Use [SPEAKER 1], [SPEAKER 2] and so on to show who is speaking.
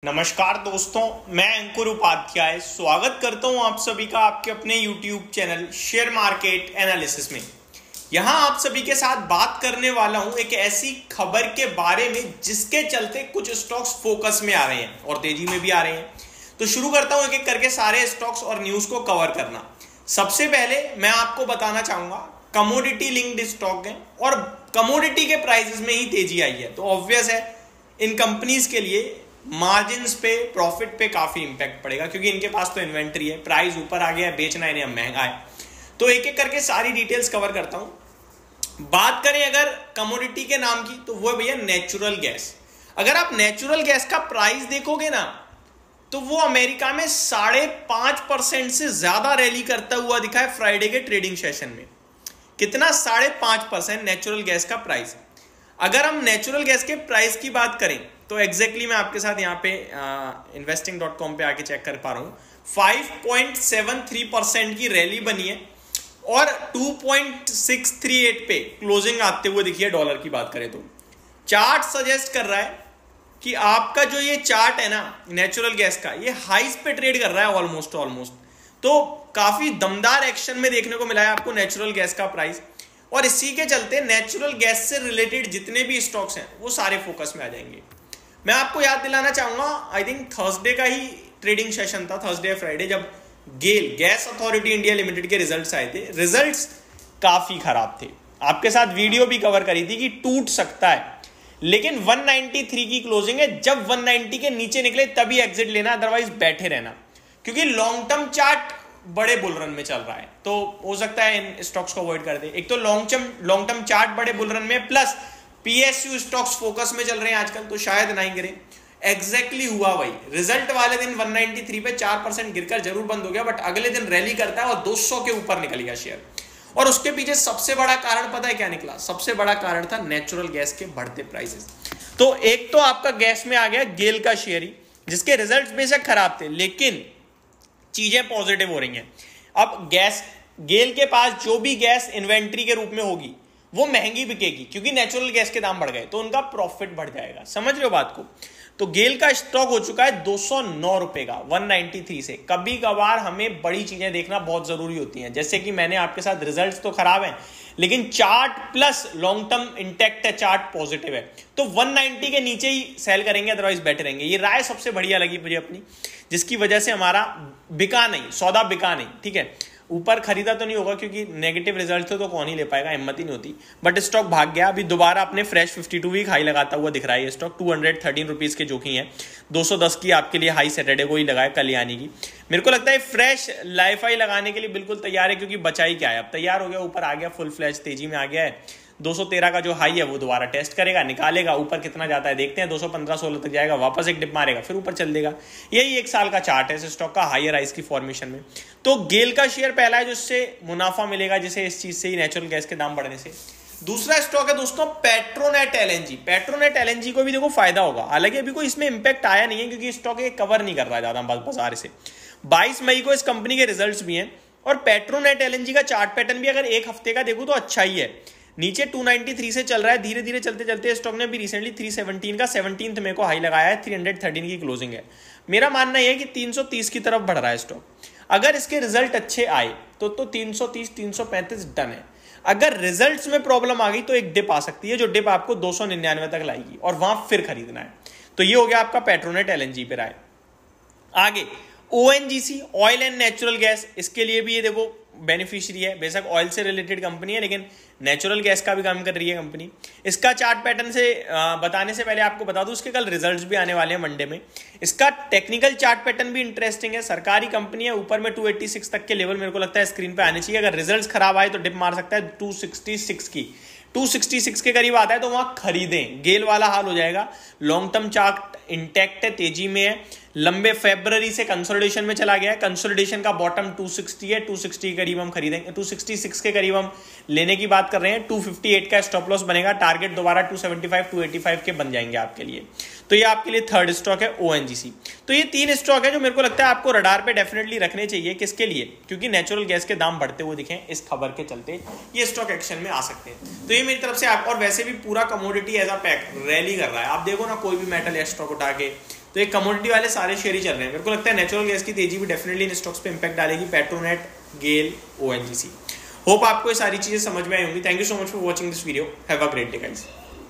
[SPEAKER 1] नमस्कार दोस्तों, मैं अंकुर उपाध्याय स्वागत करता हूं आप सभी का आपके अपने YouTube channel share market analysis में। यहां आप सभी के साथ बात करने वाला हूं एक ऐसी खबर के बारे में जिसके चलते कुछ स्टॉक्स फोकस में आ रहे हैं और तेजी में भी आ रहे हैं। तो शुरू करता हूं एक एक करके सारे स्टॉक्स और न्यूज को कवर करना। सबसे पहले मैं आपको बताना चाहूंगा कमोडिटी लिंक्ड स्टॉक है और कमोडिटी के प्राइसेस में ही तेजी आई है, तो ऑब्वियस है इन कंपनीज के लिए मार्जिन्स पे, प्रॉफिट पे काफी इंपैक्ट पड़ेगा क्योंकि इनके पास तो इन्वेंट्री है, प्राइस ऊपर आ गया है, बेचना इन्हें महंगा है। तो एक एक करके सारी डिटेल्स कवर करता हूं। बात करें अगर कमोडिटी के नाम की तो वो है भैया नेचुरल गैस। अगर आप नेचुरल गैस का प्राइस देखोगे ना तो वो अमेरिका में 5.5% से ज्यादा रैली करता हुआ दिखा है फ्राइडे के ट्रेडिंग सेशन में। कितना? 5.5% नेचुरल गैस का प्राइस। अगर हम नेचुरल गैस के प्राइस की बात करें तो एग्जैक्टली मैं आपके साथ यहाँ पे investing.com पे आके चेक कर पा रहा हूँ। 5.73% की रैली बनी है और 2.638 पे क्लोजिंग आते हुए दिखी है। डॉलर की बात करें तो चार्ट सजेस्ट कर रहा है कि आपका जो ये चार्ट है ना नेचुरल गैस का, ये हाइस पे ट्रेड कर रहा है ऑलमोस्ट। तो काफी दमदार एक्शन में देखने को मिला है आपको नेचुरल गैस का प्राइस, और इसी के चलते नेचुरल गैस से रिलेटेड जितने भी स्टॉक्स हैं वो सारे फोकस में आ जाएंगे। मैं आपको याद दिलाना चाहूंगा, आई थिंक थर्सडे का ही ट्रेडिंग सेशन था, थर्सडे या फ्राइडे, जब गेल गैस अथॉरिटी इंडिया लिमिटेड के रिजल्ट्स आए थे। रिजल्ट्स काफी खराब थे, आपके साथ वीडियो भी कवर करी थी कि टूट सकता है, लेकिन 193 की क्लोजिंग है। जब 190 के नीचे निकले तभी एग्जिट लेना, अदरवाइज बैठे रहना, क्योंकि लॉन्ग टर्म चार्ट बड़े बुल रन में चल रहा है। तो हो सकता है इन स्टॉक्स को अवॉइड कर दे। एक तो लॉन्ग टर्म चार्ट बड़े बुल रन में, प्लस पीएसयू स्टॉक्स फोकस में चल रहे हैं आजकल, तो शायद नहीं गिरे। एग्जैक्टली हुआ वही। रिजल्ट वाले दिन 193 पे 4% गिरकर जरूर बंद हो गया, बट अगले दिन रैली करता है और 200 के ऊपर निकल गया शेयर। और उसके पीछे सबसे बड़ा कारण पता है क्या निकला? सबसे बड़ा कारण था नेचुरल गैस के बढ़ते प्राइसेस। तो एक तो आपका गैस में आ गया गेल का शेयर ही, जिसके रिजल्ट बेशक खराब थे लेकिन चीजें पॉजिटिव हो रही हैं। अब गेल के पास जो भी गैस इन्वेंट्री के रूप में होगी वो महंगी बिकेगी क्योंकि नेचुरल गैस के दाम बढ़ गए, तो उनका प्रॉफिट बढ़ जाएगा। समझ रहे हो बात को? तो गेल का स्टॉक हो चुका है 209 रुपए का 193 से। कभी कभार हमें बड़ी चीजें देखना बहुत जरूरी होती हैं, जैसे कि मैंने आपके साथ रिजल्ट्स तो खराब हैं लेकिन chart plus long term intact है, चार्ट पॉजिटिव है, तो 190 के नीचे ही सेल करेंगे, अदरवाइज बैठे रहेंगे। ये राय सबसे बढ़िया लगी मुझे अपनी, जिसकी वजह से हमारा बिका नहीं, सौदा बिका नहीं। ठीक है, ऊपर खरीदा तो नहीं होगा क्योंकि नेगेटिव रिजल्ट तो कौन ही ले पाएगा, हिम्मत ही नहीं होती, बट स्टॉक भाग गया। अभी दोबारा अपने फ्रेश 52 वीक हाई लगाता हुआ दिख रहा है ये स्टॉक। 213 रुपीज के जो की है, 210 की आपके लिए हाई सैटरडे को ही लगाया, कल्याणी की। मेरे को लगता है फ्रेश लाइफ हाई लगाने के लिए बिल्कुल तैयार है, क्योंकि बचा ही क्या है, अब तैयार हो गया, ऊपर आ गया, फुल फ्लैश तेजी में आ गया है। 213 का जो हाई है वो दोबारा टेस्ट करेगा, निकालेगा, ऊपर कितना जाता है देखते हैं। 215-16 तक जाएगा, वापस एक डिप मारेगा, फिर ऊपर चल देगा। यही एक साल का चार्ट है इस स्टॉक का हायर राइज की फॉर्मेशन में। तो गेल का शेयर पहला है जिससे मुनाफा मिलेगा, जिसे इस चीज से ही नेचुरल गैस के दाम बढ़ने से। दूसरा स्टॉक है दोस्तों पेट्रोनेट एलएनजी। पेट्रोनेट एलएनजी को भी देखो फायदा होगा, हालांकि अभी कोई इसमें इंपैक्ट आया नहीं है क्योंकि स्टॉक कवर नहीं कर रहा है ज्यादा बाजार से। 22 मई को इस कंपनी के रिजल्ट्स भी हैं और पेट्रोनेट एलएनजी का चार्ट पैटर्न भी अगर एक हफ्ते का देखो तो अच्छा ही है। नीचे 293 से चल रहा है, धीरे धीरे चलते चलते स्टॉक ने भी रिसेंटली 317 का 17th मई को हाई लगाया है, 313 की क्लोजिंग है। मेरा मानना यह है कि 330 की तरफ बढ़ रहा है स्टॉक। अगर इसके रिजल्ट अच्छे आए तो 330-335 डन है। अगर रिजल्ट्स में प्रॉब्लम आ गई तो एक डिप आ सकती है, जो डिप आपको 299 तक लाएगी और वहां फिर खरीदना है। तो ये हो गया आपका पेट्रोनेट एलएनजी पे राय। आगे ONGC, oil and natural gas, इसके लिए भी ये देखो बेनिफिशियरी है। बेशक ऑयल से रिलेटेड कंपनी है लेकिन नेचुरल गैस का भी काम कर रही है कंपनी। इसका चार्ट पैटर्न से बताने से पहले आपको बता दूं, इसके कल रिजल्ट्स भी आने वाले हैं मंडे में। इसका टेक्निकल चार्ट पैटर्न भी इंटरेस्टिंग है। सरकारी कंपनी है, ऊपर में 286 तक के लेवल मेरे को लगता है स्क्रीन पे आने चाहिए। अगर रिजल्ट्स खराब आए तो डिप मार सकता है 266 की। 266 के करीब आता है तो वहां खरीदें, गेल वाला हाल हो जाएगा। लॉन्ग टर्म चार्ट इंटैक्ट है, तेजी में है, लंबे फरवरी से कंसोलिडेशन में चला गया है। कंसोलिडेशन का बॉटम 260 है, 260 के करीब हम खरीदेंगे, 266 के करीब हम लेने की बात कर रहे हैं। 258 का स्टॉप लॉस बनेगा, टारगेट दोबारा 275-285 के बन जाएंगे आपके लिए। तो ये आपके लिए थर्ड स्टॉक है ओएनजीसी। तो ये 3 स्टॉक है जो मेरे को लगता है आपको रडार पे डेफिनेटली रखने चाहिए। किसके लिए? क्योंकि नेचुरल गैस के दाम बढ़ते हुए दिखे इस खबर के चलते ये स्टॉक एक्शन में आ सकते हैं। तो ये मेरी तरफ से आप, और वैसे भी पूरा commodity as a pack rally कर रहा है। आप देखो ना, कोई भी मेटल या स्टॉक उठा के तो ये कमोडिटी वाले सारे शेयर ही चल रहे हैं। मेरे को लगता है नेचुरल गैस की तेजी भी डेफिनेटली इन स्टॉक्स पे इंपैक्ट डालेगी, पेट्रोनेट, गेल, ओएनजीसी। होप आपको ये सारी चीजें समझ में आई होंगी। Thank you so much for watching this video. Have a great day guys.